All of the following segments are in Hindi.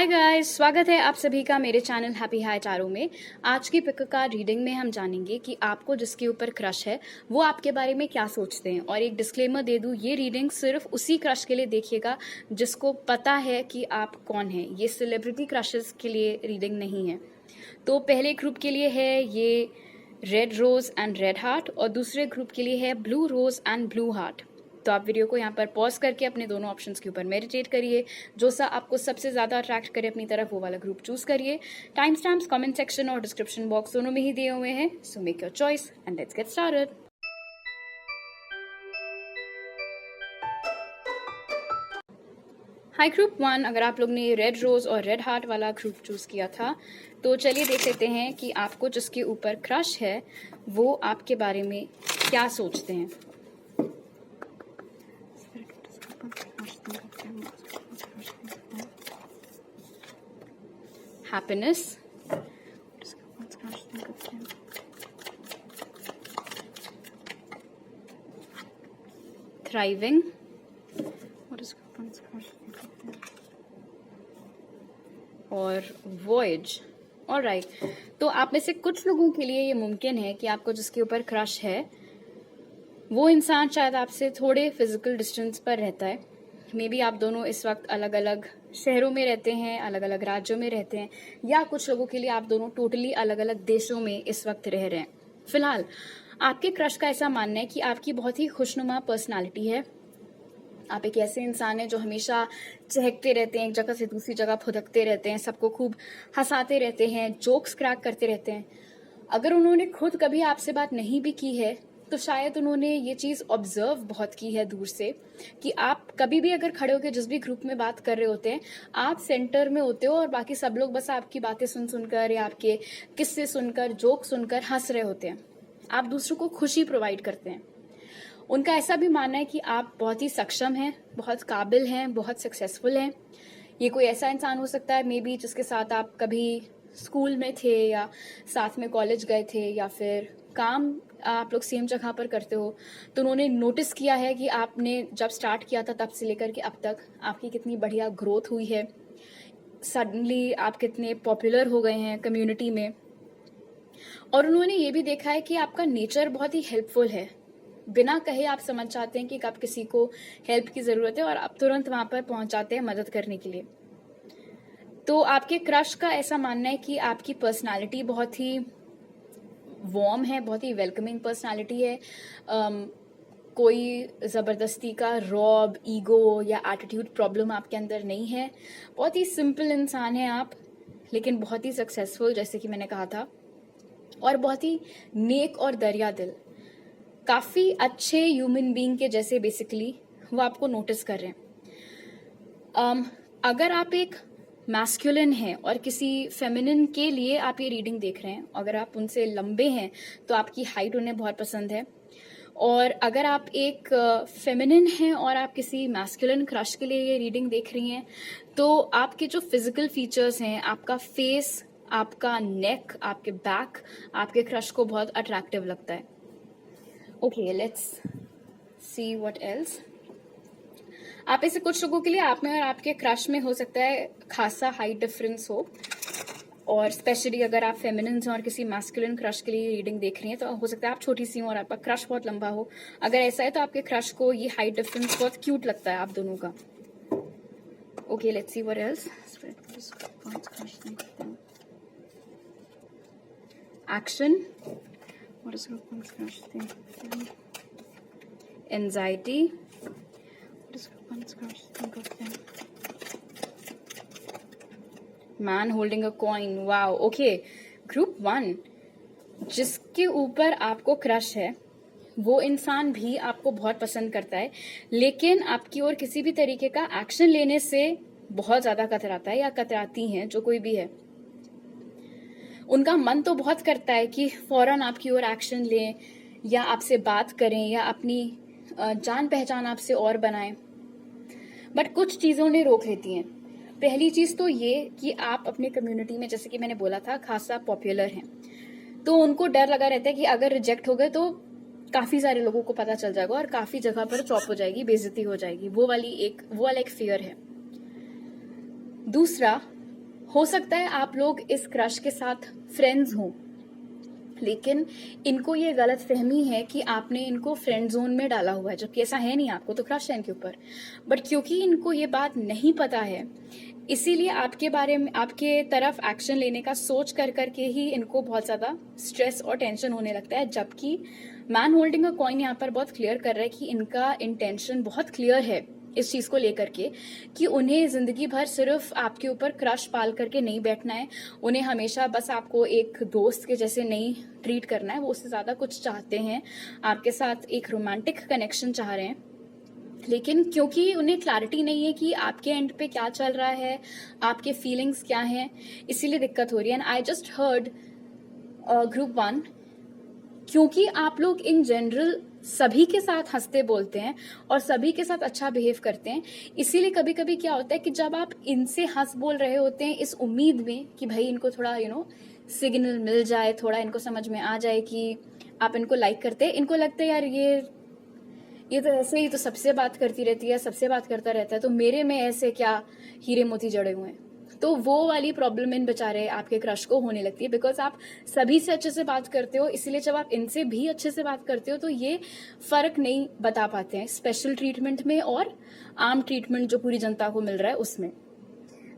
हाय गाइस, स्वागत है आप सभी का मेरे चैनल हैप्पी हाई टारो में। आज की पिक कार्ड रीडिंग में हम जानेंगे कि आपको जिसके ऊपर क्रश है वो आपके बारे में क्या सोचते हैं। और एक डिस्क्लेमर दे दूं, ये रीडिंग सिर्फ उसी क्रश के लिए देखिएगा जिसको पता है कि आप कौन हैं। ये सेलिब्रिटी क्रशेस के लिए रीडिंग नहीं है। तो पहले ग्रुप के लिए है ये red rose and red heart और दूसरे ग्रुप के लिए है blue rose and blue heart. तो आप वीडियो को यहाँ पर पॉज करके अपने दोनों ऑप्शंस के ऊपर मेडिटेट करिए। जो सा आपको सबसे ज़्यादा अट्रैक्ट करे अपनी तरफ वो वाला ग्रुप चूज करिए। टाइम स्टैम्प्स कमेंट सेक्शन और डिस्क्रिप्शन बॉक्स दोनों में ही दिए हुए हैं। So make your choice and let's get started. High group 1, अगर आप लोग ने रेड रोज और रेड हार्ट वाला ग्रुप चूज किया था तो चलिए देख लेते हैं कि आपको जिसके ऊपर क्रश है वो आपके बारे में क्या सोचते हैं। Happiness, thriving, और voyage। ऑलराइट, तो आप में से कुछ लोगों के लिए ये मुमकिन है कि आपको जिसके ऊपर क्रश है वो इंसान शायद आपसे थोड़े फिजिकल डिस्टेंस पर रहता है। मे बी आप दोनों इस वक्त अलग अलग शहरों में रहते हैं, अलग अलग राज्यों में रहते हैं, या कुछ लोगों के लिए आप दोनों टोटली अलग अलग देशों में इस वक्त रह रहे हैं। फिलहाल आपके क्रश का ऐसा मानना है कि आपकी बहुत ही खुशनुमा पर्सनालिटी है। आप एक ऐसे इंसान हैं जो हमेशा चहकते रहते हैं, एक जगह से दूसरी जगह फुदकते रहते हैं, सबको खूब हंसाते रहते हैं, जोक्स क्रैक करते रहते हैं। अगर उन्होंने खुद कभी आपसे बात नहीं भी की है तो शायद उन्होंने ये चीज़ ऑब्जर्व बहुत की है दूर से कि आप कभी भी अगर खड़े होकर जिस भी ग्रुप में बात कर रहे होते हैं आप सेंटर में होते हो और बाकी सब लोग बस आपकी बातें सुनकर या आपके किस्से सुनकर, जोक सुनकर हंस रहे होते हैं। आप दूसरों को खुशी प्रोवाइड करते हैं। उनका ऐसा भी मानना है कि आप बहुत ही सक्षम हैं, बहुत काबिल हैं, बहुत सक्सेसफुल हैं। ये कोई ऐसा इंसान हो सकता है मे बी जिसके साथ आप कभी स्कूल में थे या साथ में कॉलेज गए थे या फिर काम आप लोग सेम जगह पर करते हो। तो उन्होंने नोटिस किया है कि आपने जब स्टार्ट किया था तब से लेकर के अब तक आपकी कितनी बढ़िया ग्रोथ हुई है। सडनली आप कितने पॉपुलर हो गए हैं कम्युनिटी में। और उन्होंने ये भी देखा है कि आपका नेचर बहुत ही हेल्पफुल है। बिना कहे आप समझ जाते हैं कि कब किसी को हेल्प की ज़रूरत है और आप तुरंत वहाँ पर पहुँच जाते हैं मदद करने के लिए। तो आपके क्रश का ऐसा मानना है कि आपकी पर्सनालिटी बहुत ही वार्म है, बहुत ही वेलकमिंग पर्सनालिटी है। कोई ज़बरदस्ती का रॉब, ईगो या एटीट्यूड प्रॉब्लम आपके अंदर नहीं है। बहुत ही सिंपल इंसान है आप, लेकिन बहुत ही सक्सेसफुल जैसे कि मैंने कहा था, और बहुत ही नेक और दरिया दिल, काफ़ी अच्छे ह्यूमन बीइंग के जैसे बेसिकली वो आपको नोटिस कर रहे हैं। अगर आप एक मैस्कुलिन हैं और किसी फेमिनिन के लिए आप ये रीडिंग देख रहे हैं, अगर आप उनसे लंबे हैं तो आपकी हाइट उन्हें बहुत पसंद है। और अगर आप एक फेमिनिन हैं और आप किसी मैस्कुलिन क्रश के लिए ये रीडिंग देख रही हैं तो आपके जो फिजिकल फीचर्स हैं, आपका फेस, आपका नेक, आपके बैक, आपके क्रश को बहुत अट्रैक्टिव लगता है। Okay, let's see what else. आप ऐसे कुछ लोगों के लिए आप में और आपके क्रश में हो सकता है खासा हाइट डिफरेंस हो, और स्पेशली अगर आप फेमिनिन हैं और किसी मैस्कुलिन क्रश के लिए रीडिंग देख रही हैं तो हो सकता है आप छोटी सी हो और आपका क्रश बहुत लंबा हो। अगर ऐसा है तो आपके क्रश को ये हाइट डिफरेंस बहुत क्यूट लगता है आप दोनों का। Okay, let's see what else. Action, anxiety, man holding a coin. Wow, okay. Group 1, जिसके ऊपर आपको क्रश है वो इंसान भी आपको बहुत पसंद करता है, लेकिन आपकी ओर किसी भी तरीके का एक्शन लेने से बहुत ज्यादा कतराता है या कतराती हैं जो कोई भी है। उनका मन तो बहुत करता है कि फौरन आपकी ओर एक्शन लें या आपसे बात करें या अपनी जान पहचान आपसे और बनाएं, बट कुछ चीज़ों ने रोक लेती हैं। पहली चीज़ तो ये कि आप अपने कम्युनिटी में, जैसे कि मैंने बोला था, खासा पॉपुलर हैं, तो उनको डर लगा रहता है कि अगर रिजेक्ट हो गए तो काफ़ी सारे लोगों को पता चल जाएगा और काफ़ी जगह पर चॉप हो जाएगी, बेइज्जती हो जाएगी। वो वाला एक फियर है। दूसरा, हो सकता है आप लोग इस क्रश के साथ फ्रेंड्स हों, लेकिन इनको ये गलत फहमी है कि आपने इनको फ्रेंड जोन में डाला हुआ है, जबकि ऐसा है नहीं, आपको तो क्रश है इनके ऊपर। बट क्योंकि इनको ये बात नहीं पता है, इसीलिए आपके बारे में, आपके तरफ एक्शन लेने का सोच कर करके ही इनको बहुत ज्यादा स्ट्रेस और टेंशन होने लगता है। जबकि मैन होल्डिंग अ कॉइन यहाँ पर बहुत क्लियर कर रहा है कि इनका इंटेंशन बहुत क्लियर है इस चीज को लेकर के, कि उन्हें जिंदगी भर सिर्फ आपके ऊपर क्रश पाल करके नहीं बैठना है, उन्हें हमेशा बस आपको एक दोस्त के जैसे नहीं ट्रीट करना है, वो उससे ज्यादा कुछ चाहते हैं, आपके साथ एक रोमांटिक कनेक्शन चाह रहे हैं। लेकिन क्योंकि उन्हें क्लैरिटी नहीं है कि आपके एंड पे क्या चल रहा है, आपके फीलिंग्स क्या हैं, इसीलिए दिक्कत हो रही है। And I just heard group 1, क्योंकि आप लोग इन जनरल सभी के साथ हंसते बोलते हैं और सभी के साथ अच्छा बिहेव करते हैं, इसीलिए कभी कभी क्या होता है कि जब आप इनसे हंस बोल रहे होते हैं इस उम्मीद में कि भाई इनको थोड़ा सिग्नल मिल जाए, थोड़ा इनको समझ में आ जाए कि आप इनको लाइक करते हैं, इनको लगता है यार ये तो ऐसे ही तो सबसे बात करती रहती है, सबसे बात करता रहता है, तो मेरे में ऐसे क्या हीरे मोती जड़े हुए हैं। तो वो वाली प्रॉब्लम इन बेचारे आपके क्रश को होने लगती है, बिकॉज आप सभी से अच्छे से बात करते हो, इसलिए जब आप इनसे भी अच्छे से बात करते हो तो ये फर्क नहीं बता पाते हैं स्पेशल ट्रीटमेंट में और आम ट्रीटमेंट जो पूरी जनता को मिल रहा है उसमें।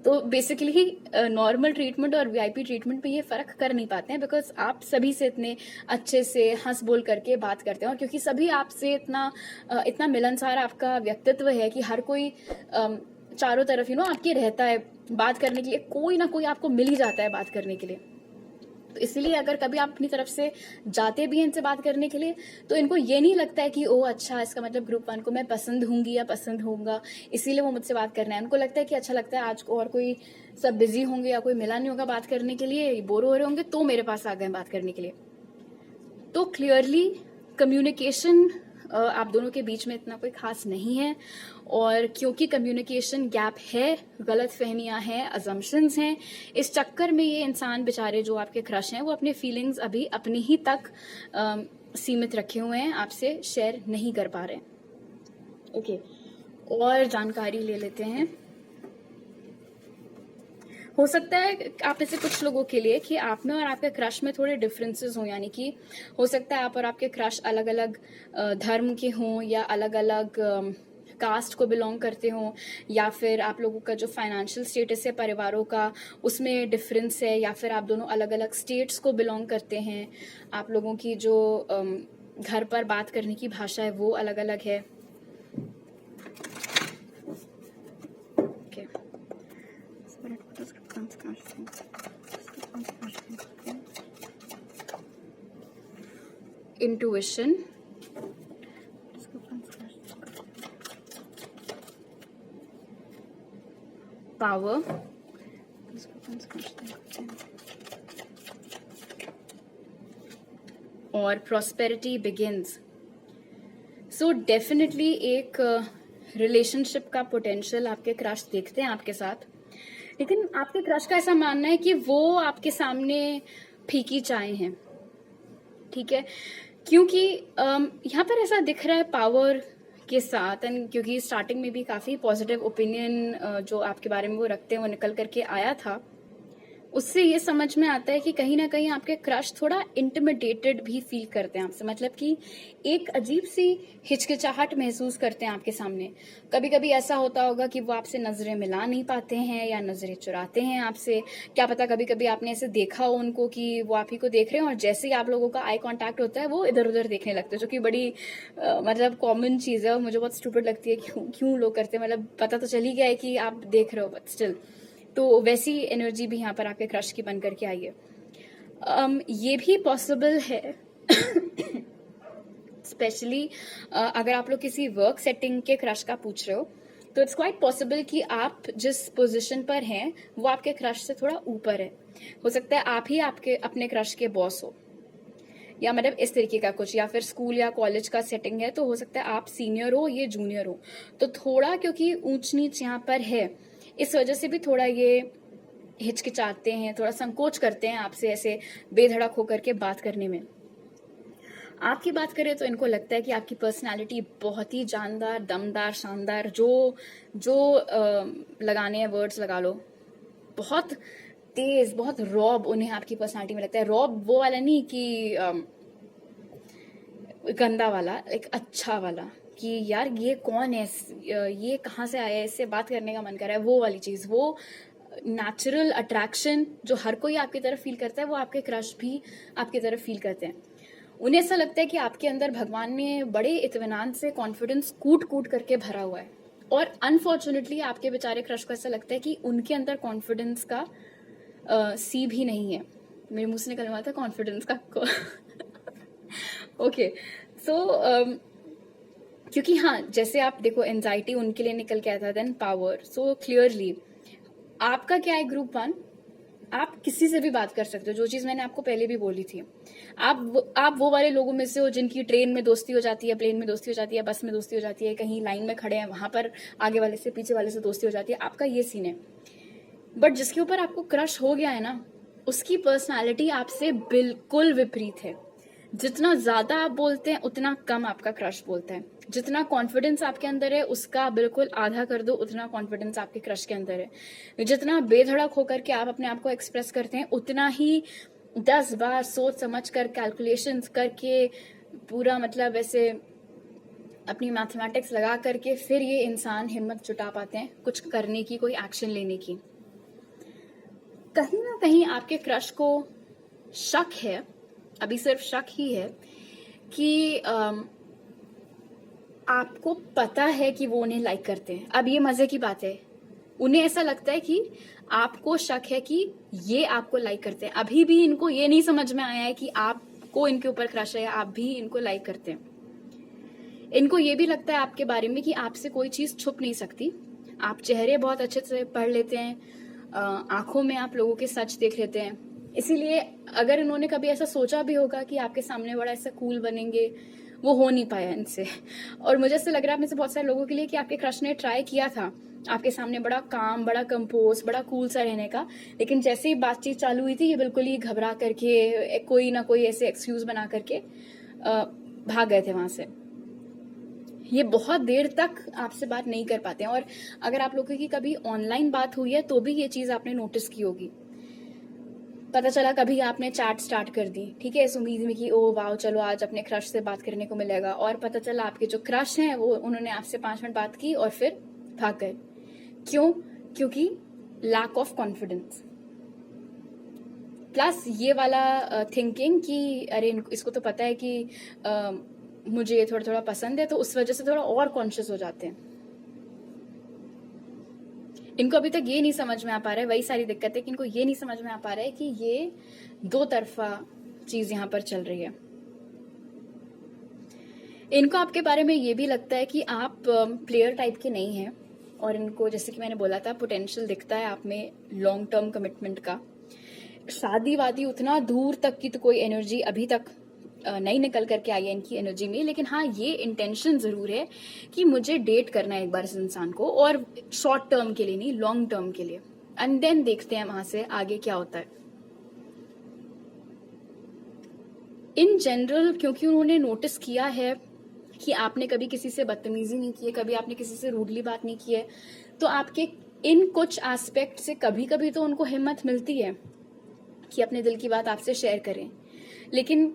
तो बेसिकली नॉर्मल ट्रीटमेंट और वीआईपी ट्रीटमेंट पे ये फर्क कर नहीं पाते हैं, बिकॉज आप सभी से इतने अच्छे से हंस बोल करके बात करते हैं, और क्योंकि सभी आपसे इतना मिलनसार आपका व्यक्तित्व है कि हर कोई चारों तरफ आपके रहता है बात करने के लिए, कोई ना कोई आपको मिल ही जाता है बात करने के लिए। तो इसलिए अगर कभी आप अपनी तरफ से जाते भी हैं इनसे बात करने के लिए, तो इनको ये नहीं लगता है कि ओ अच्छा, इसका मतलब ग्रुप 1 को मैं पसंद होंगी या पसंद होऊंगा, इसीलिए वो मुझसे बात करना है। उनको लगता है कि अच्छा लगता है आज को, और कोई सब बिजी होंगे या कोई मिला नहीं होगा बात करने के लिए, बोर हो रहे होंगे, तो मेरे पास आ गए बात करने के लिए। तो क्लियरली कम्युनिकेशन आप दोनों के बीच में इतना कोई खास नहीं है, और क्योंकि कम्युनिकेशन गैप है, गलत फहमियां हैं, अजम्पशंस हैं, इस चक्कर में ये इंसान बेचारे जो आपके क्रश हैं वो अपने फीलिंग्स अभी अपनी ही तक सीमित रखे हुए हैं, आपसे शेयर नहीं कर पा रहे हैं। ओके, और जानकारी ले लेते हैं। हो सकता है आप में से कुछ लोगों के लिए कि आप में और आपके क्रश में थोड़े डिफरेंसेस हों, यानी कि हो सकता है आप और आपके क्रश अलग अलग धर्म के हों, या अलग अलग कास्ट को बिलोंग करते हों, या फिर आप लोगों का जो फाइनेंशियल स्टेटस है परिवारों का उसमें डिफरेंस है, या फिर आप दोनों अलग अलग स्टेट्स को बिलोंग करते हैं, आप लोगों की जो घर पर बात करने की भाषा है वो अलग अलग है। इंट्यूशन, पावर, और प्रॉस्पेरिटी बिगिंस। सो डेफिनेटली एक रिलेशनशिप का पोटेंशियल आपके क्रश देखते हैं आपके साथ, लेकिन आपके क्रश का ऐसा मानना है कि वो आपके सामने फीकी चाय हैं, ठीक है, क्योंकि यहाँ पर ऐसा दिख रहा है पावर के साथ, एंड क्योंकि स्टार्टिंग में भी काफी पॉजिटिव ओपिनियन जो आपके बारे में वो रखते हैं वो निकल करके आया था, उससे ये समझ में आता है कि कहीं ना कहीं आपके क्रश थोड़ा इंटिमिडेटेड भी फील करते हैं आपसे, मतलब कि एक अजीब सी हिचकिचाहट महसूस करते हैं आपके सामने। कभी कभी ऐसा होता होगा कि वो आपसे नजरें मिला नहीं पाते हैं या नजरें चुराते हैं आपसे, क्या पता कभी कभी आपने ऐसे देखा हो उनको कि वो आप ही को देख रहे हैं, और जैसे ही आप लोगों का आई कांटेक्ट होता है वो इधर उधर देखने लगते हैं, जो कि बड़ी मतलब कॉमन चीज है और मुझे बहुत स्टूपिड लगती है। क्यों लोग करते हैं, मतलब पता तो चल ही गया है कि आप देख रहे हो, बट स्टिल। तो वैसी एनर्जी भी यहाँ पर आपके क्रश की बन करके आई है। ये भी पॉसिबल है स्पेशली अगर आप लोग किसी वर्क सेटिंग के क्रश का पूछ रहे हो, तो इट्स क्वाइट पॉसिबल कि आप जिस पोजीशन पर हैं वो आपके क्रश से थोड़ा ऊपर है। हो सकता है आप ही आपके अपने क्रश के बॉस हो, या मतलब इस तरीके का कुछ, या फिर स्कूल या कॉलेज का सेटिंग है तो हो सकता है आप सीनियर हो, ये जूनियर हो, तो थोड़ा क्योंकि ऊंच नीच यहाँ पर है, इस वजह से भी थोड़ा ये हिचकिचाते हैं, थोड़ा संकोच करते हैं आपसे ऐसे बेधड़क होकर के बात करने में। आपकी बात करें तो इनको लगता है कि आपकी पर्सनालिटी बहुत ही जानदार, दमदार, शानदार, जो लगाने हैं वर्ड्स लगा लो, बहुत तेज, बहुत रॉब उन्हें आपकी पर्सनालिटी में लगता है। रॉब वो वाला नहीं कि गंदा वाला, एक अच्छा वाला, कि यार ये कौन है, ये कहाँ से आया है, इससे बात करने का मन कर रहा है, वो वाली चीज़, वो नेचुरल अट्रैक्शन जो हर कोई आपकी तरफ फील करता है, वो आपके क्रश भी आपकी तरफ फील करते हैं। उन्हें ऐसा लगता है कि आपके अंदर भगवान ने बड़े इत्मीनान से कॉन्फिडेंस कूट कूट करके भरा हुआ है, और अनफॉर्चुनेटली आपके बेचारे क्रश को ऐसा लगता है कि उनके अंदर कॉन्फिडेंस का सी भी नहीं है। मेरे मुंह से निकल रहा था कॉन्फिडेंस का ओके, सो क्योंकि हाँ, जैसे आप देखो, एंजाइटी उनके लिए निकल के आया था, देन पावर। सो क्लियरली आपका क्या है, ग्रुप 1, आप किसी से भी बात कर सकते हो, जो चीज मैंने आपको पहले भी बोली थी। आप वो वाले लोगों में से हो जिनकी ट्रेन में दोस्ती हो जाती है, प्लेन में दोस्ती हो जाती है, बस में दोस्ती हो जाती है, कहीं लाइन में खड़े हैं वहां पर आगे वाले से पीछे वाले से दोस्ती हो जाती है, आपका ये सीन है। बट जिसके ऊपर आपको क्रश हो गया है ना, उसकी पर्सनालिटी आपसे बिल्कुल विपरीत है। जितना ज्यादा आप बोलते हैं उतना कम आपका क्रश बोलता है। जितना कॉन्फिडेंस आपके अंदर है उसका बिल्कुल आधा कर दो, उतना कॉन्फिडेंस आपके क्रश के अंदर है। जितना बेधड़क होकर के आप अपने आप को एक्सप्रेस करते हैं, उतना ही 10 बार सोच समझ कर, कैलकुलेशंस करके, पूरा मतलब ऐसे अपनी मैथमेटिक्स लगा करके फिर ये इंसान हिम्मत जुटा पाते हैं कुछ करने की, कोई एक्शन लेने की। कहीं ना कहीं आपके क्रश को शक है, अभी सिर्फ शक ही है, कि आपको पता है कि वो उन्हें लाइक करते हैं। अब ये मजे की बात है, उन्हें ऐसा लगता है कि आपको शक है कि ये आपको लाइक करते हैं। अभी भी इनको ये नहीं समझ में आया है कि आपको इनके ऊपर क्रश है, आप भी इनको लाइक करते हैं। इनको ये भी लगता है आपके बारे में कि आपसे कोई चीज छुप नहीं सकती। आप चेहरे बहुत अच्छे से पढ़ लेते हैं, आंखों में आप लोगों के सच देख लेते हैं। इसीलिए अगर इन्होंने कभी ऐसा सोचा भी होगा कि आपके सामने बड़ा ऐसा कूल बनेंगे, वो हो नहीं पाया इनसे। और मुझे ऐसा लग रहा है आप में से बहुत सारे लोगों के लिए कि आपके क्रश ने ट्राई किया था आपके सामने बड़ा काम, बड़ा कंपोज, बड़ा कूल सा रहने का, लेकिन जैसे ही बातचीत चालू हुई थी, ये बिल्कुल ही घबरा करके, कोई ना कोई ऐसे एक्सक्यूज बना करके भाग गए थे वहां से। ये बहुत देर तक आपसे बात नहीं कर पाते हैं। और अगर आप लोगों की कभी ऑनलाइन बात हुई है तो भी ये चीज आपने नोटिस की होगी। पता चला कभी आपने चैट स्टार्ट कर दी, ठीक है, इस उम्मीद में कि ओ वाओ, चलो आज अपने क्रश से बात करने को मिलेगा, और पता चला आपके जो क्रश हैं वो उन्होंने आपसे 5 मिनट बात की और फिर भाग गए। क्यों? क्योंकि लैक ऑफ कॉन्फिडेंस, प्लस ये वाला थिंकिंग कि अरे इसको तो पता है कि मुझे ये थोड़ा थोड़ा पसंद है, तो उस वजह से थोड़ा और कॉन्शियस हो जाते हैं। इनको अभी तक ये नहीं समझ में आ पा रहा है, वही सारी दिक्कत है कि इनको ये नहीं समझ में आ पा रहा है कि ये 2 तरफा चीज यहाँ पर चल रही है। इनको आपके बारे में ये भी लगता है कि आप प्लेयर टाइप के नहीं हैं, और इनको, जैसे कि मैंने बोला था, पोटेंशियल दिखता है आप में लॉन्ग टर्म कमिटमेंट का। शादी वादी उतना दूर तक की तो कोई एनर्जी अभी तक नहीं निकल करके आई है इनकी एनर्जी में, लेकिन हाँ, ये इंटेंशन जरूर है कि मुझे डेट करना है एक बार इस इंसान को, और शॉर्ट टर्म के लिए नहीं, लॉन्ग टर्म के लिए। एंड देन देखते हैं वहां से आगे क्या होता है। इन जनरल, क्योंकि उन्होंने नोटिस किया है कि आपने कभी किसी से बदतमीजी नहीं की है, कभी आपने किसी से रूडली बात नहीं की है, तो आपके इन कुछ एस्पेक्ट से कभी कभी तो उनको हिम्मत मिलती है कि अपने दिल की बात आपसे शेयर करें, लेकिन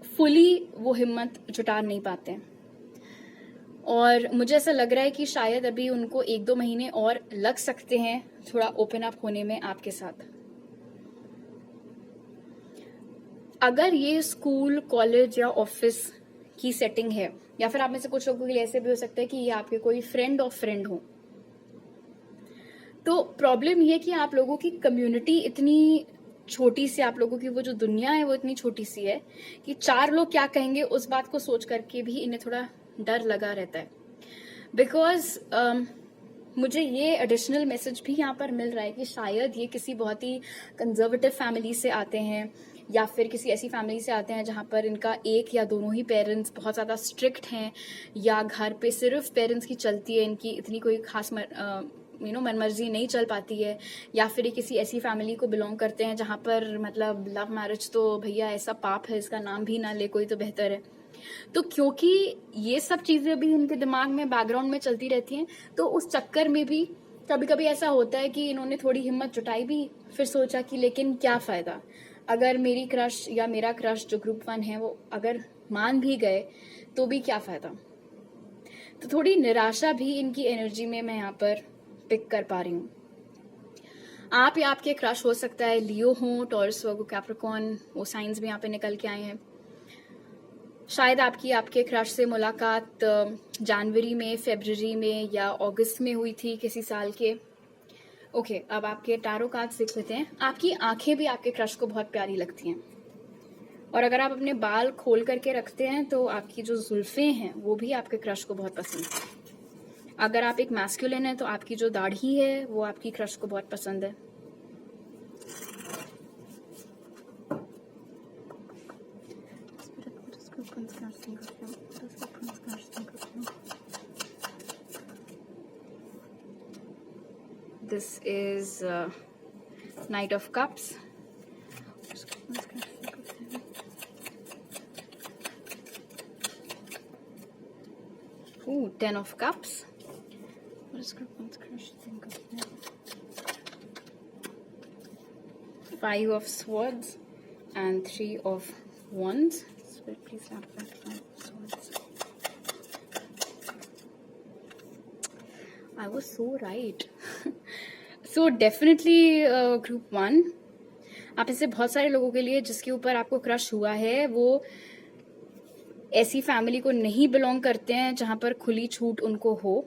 फुली वो हिम्मत जुटा नहीं पाते हैं। और मुझे ऐसा लग रहा है कि शायद अभी उनको 1-2 महीने और लग सकते हैं थोड़ा ओपन अप होने में आपके साथ। अगर ये स्कूल, कॉलेज या ऑफिस की सेटिंग है, या फिर आप में से कुछ लोगों के लिए ऐसे भी हो सकता है कि ये आपके कोई फ्रेंड ऑफ फ्रेंड हो, तो प्रॉब्लम ये कि आप लोगों की कम्युनिटी इतनी छोटी सी, आप लोगों की वो जो दुनिया है वो इतनी छोटी सी है कि 4 लोग क्या कहेंगे उस बात को सोच करके भी इन्हें थोड़ा डर लगा रहता है। बिकॉज मुझे ये एडिशनल मैसेज भी यहाँ पर मिल रहा है कि शायद ये किसी बहुत ही कंजर्वेटिव फैमिली से आते हैं, या फिर किसी ऐसी फैमिली से आते हैं जहाँ पर इनका एक या दोनों ही पेरेंट्स बहुत ज़्यादा स्ट्रिक्ट हैं, या घर पे सिर्फ पेरेंट्स की चलती है, इनकी इतनी कोई खास मनमर्जी नहीं चल पाती है, या फिर ये किसी ऐसी फैमिली को बिलोंग करते हैं जहाँ पर मतलब लव मैरिज तो भैया ऐसा पाप है, इसका नाम भी ना ले कोई तो बेहतर है। तो क्योंकि ये सब चीजें भी इनके दिमाग में बैकग्राउंड में चलती रहती हैं, तो उस चक्कर में भी कभी कभी ऐसा होता है कि इन्होंने थोड़ी हिम्मत जुटाई भी, फिर सोचा कि लेकिन क्या फायदा, अगर मेरी क्रश या मेरा क्रश जो ग्रुप 1 है वो अगर मान भी गए तो भी क्या फायदा। तो थोड़ी निराशा भी इनकी एनर्जी में मैं यहाँ पर पिक कर पा रही हूँ। आप या आपके क्रश हो सकता है लियो हो, टॉरस, वर्गो, कैप्रिकॉर्न, वो साइंस भी यहाँ पे निकल के आए हैं। शायद आपकी आपके क्रश से मुलाकात जनवरी में, फरवरी में या अगस्त में हुई थी किसी साल के। ओके, अब आपके टैरो कार्ड्स देख लेते हैं। आपकी आंखें भी आपके क्रश को बहुत प्यारी लगती हैं, और अगर आप अपने बाल खोल करके रखते हैं तो आपकी जो जुल्फें हैं वो भी आपके क्रश को बहुत पसंद है। अगर आप एक मैस्कुलिन है तो आपकी जो दाढ़ी है वो आपकी क्रश को बहुत पसंद है। This is Knight of Cups. Ooh, Ten of Cups. What does Gripman's crush think of him? Five of Swords and Three of Wands. Spirit, please have that Five of Swords. I was so right. So definitely Group 1. आप ऐसे बहुत सारे लोगों के लिए जिसके ऊपर आपको क्रश हुआ है वो ऐसी फैमिली को नहीं बिलोंग करते हैं जहां पर खुली छूट उनको हो,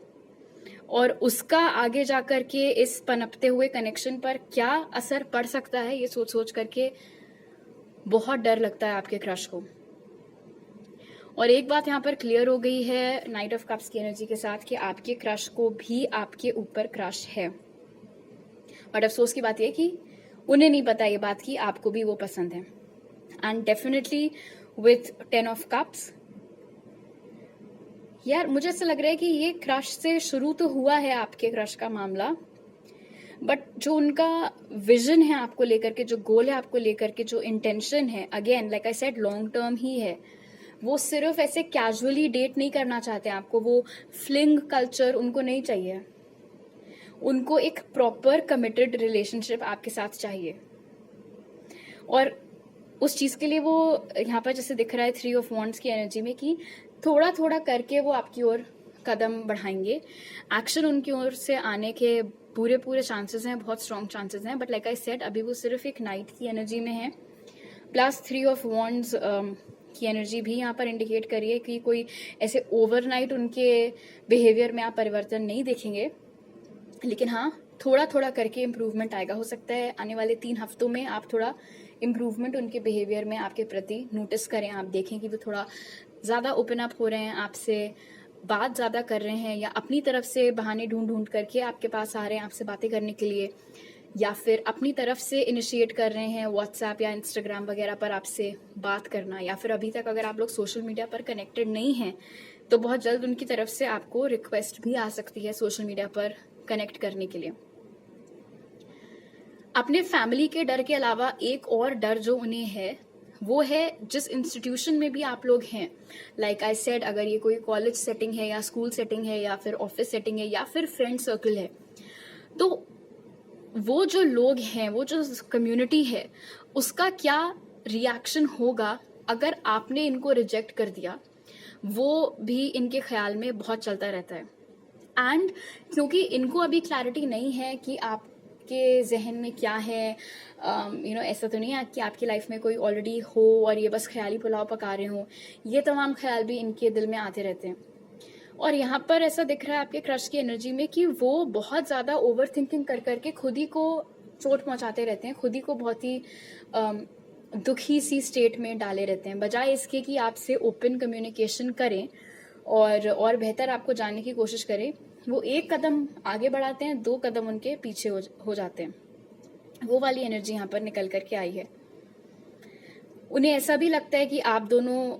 और उसका आगे जाकर के इस पनपते हुए कनेक्शन पर क्या असर पड़ सकता है ये सोच सोच करके बहुत डर लगता है आपके क्रश को। और एक बात यहाँ पर क्लियर हो गई है नाइट ऑफ कप्स की एनर्जी के साथ कि आपके क्रश को भी आपके ऊपर क्रश है, और अफसोस की बात यह कि उन्हें नहीं पता ये बात कि आपको भी वो पसंद है। And definitely with 10 of cups, यार मुझे ऐसा लग रहा है कि ये क्रश से शुरू तो हुआ है आपके क्रश का मामला, बट जो उनका विजन है आपको लेकर के, जो गोल है आपको लेकर के, जो इंटेंशन है, again like I said long term ही है। वो सिर्फ ऐसे कैजुअली डेट नहीं करना चाहते आपको, वो फ्लिंग कल्चर उनको नहीं चाहिए, उनको एक प्रॉपर कमिटेड रिलेशनशिप आपके साथ चाहिए। और उस चीज के लिए वो यहाँ पर जैसे दिख रहा है 3 ऑफ वॉन्ड्स की एनर्जी में कि थोड़ा थोड़ा करके वो आपकी ओर कदम बढ़ाएंगे। एक्शन उनकी ओर से आने के पूरे पूरे चांसेस हैं, बहुत स्ट्रॉन्ग चांसेस हैं, बट लाइक आई सेड अभी वो सिर्फ एक नाइट की एनर्जी में है। प्लस 3 ऑफ वॉन्ड्स की एनर्जी भी यहाँ पर इंडिकेट करिए कि कोई ऐसे ओवरनाइट उनके बिहेवियर में आप परिवर्तन नहीं देखेंगे, लेकिन हाँ थोड़ा थोड़ा करके इम्प्रूवमेंट आएगा। हो सकता है आने वाले 3 हफ्तों में आप थोड़ा इम्प्रूवमेंट उनके बिहेवियर में आपके प्रति नोटिस करें। आप देखें कि वो थोड़ा ज़्यादा ओपन अप हो रहे हैं, आपसे बात ज़्यादा कर रहे हैं, या अपनी तरफ से बहाने ढूंढ ढूंढ करके आपके पास आ रहे हैं आपसे बातें करने के लिए, या फिर अपनी तरफ से इनिशिएट कर रहे हैं व्हाट्सएप या इंस्टाग्राम वगैरह पर आपसे बात करना, या फिर अभी तक अगर आप लोग सोशल मीडिया पर कनेक्टेड नहीं हैं तो बहुत जल्द उनकी तरफ से आपको रिक्वेस्ट भी आ सकती है सोशल मीडिया पर कनेक्ट करने के लिए। अपने फैमिली के डर के अलावा एक और डर जो उन्हें है वो है जिस इंस्टीट्यूशन में भी आप लोग हैं। लाइक आई सेड, अगर ये कोई कॉलेज सेटिंग है या स्कूल सेटिंग है या फिर ऑफिस सेटिंग है या फिर फ्रेंड सर्कल है, तो वो जो लोग हैं, वो जो कम्युनिटी है, उसका क्या रिएक्शन होगा अगर आपने इनको रिजेक्ट कर दिया, वो भी इनके ख्याल में बहुत चलता रहता है। एंड क्योंकि इनको अभी क्लैरिटी नहीं है कि आपके जहन में क्या है, ऐसा तो नहीं है कि आपकी लाइफ में कोई ऑलरेडी हो और ये बस ख्याली पुलाव पका रहे हो, ये तमाम ख्याल भी इनके दिल में आते रहते हैं। और यहाँ पर ऐसा दिख रहा है आपके क्रश की एनर्जी में कि वो बहुत ज़्यादा ओवर थिंकिंग कर करके खुद ही को चोट पहुँचाते रहते हैं, खुद ही को बहुत ही दुखी सी स्टेट में डाले रहते हैं, बजाय इसके कि आपसे ओपन कम्युनिकेशन करें और बेहतर आपको जानने की कोशिश करें। वो एक कदम आगे बढ़ाते हैं, 2 कदम उनके पीछे हो जाते हैं। वो वाली एनर्जी यहाँ पर निकल करके आई है। उन्हें ऐसा भी लगता है कि आप दोनों